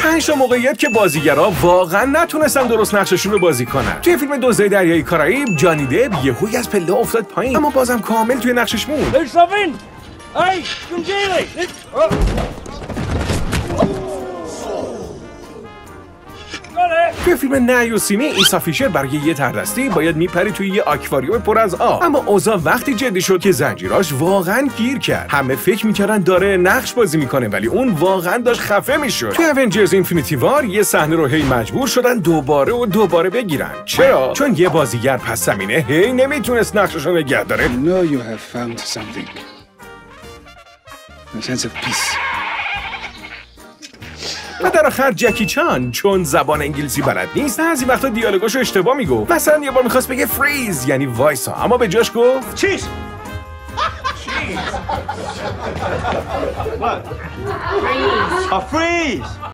5 تا موقعیت که بازیگرا واقعا نتونستن درست نقششون رو بازی کنن. توی فیلم دزدای دریای کارائیب جانی دپ یهویی از پله افتاد پایین اما بازم کامل توی نقشش موند. توی فیلم نعی و سیمی ایسا فیشر برای یه تردستی باید میپری توی یه آکواریوم پر از آب، اما اوضاع وقتی جدی شد که زنجیراش واقعا گیر کرد. همه فکر میکردن داره نقش بازی میکنه ولی اون واقعا داشت خفه میشد. توی اونجرز اینفینیتی وار یه صحنه رو هی مجبور شدن دوباره بگیرن. چرا؟ چون یه بازیگر پس زمینه هی نمیتونست نقشش رو نگه داره. و در آخر جکی چان چون زبان انگلیسی بلد نیست بعضی وقتا دیالوگاشو اشتباه میگفت. مثلا یه بار میخواست بگه فریز یعنی وایسا اما به جاش گفت چیز. What? Freeze. A freeze.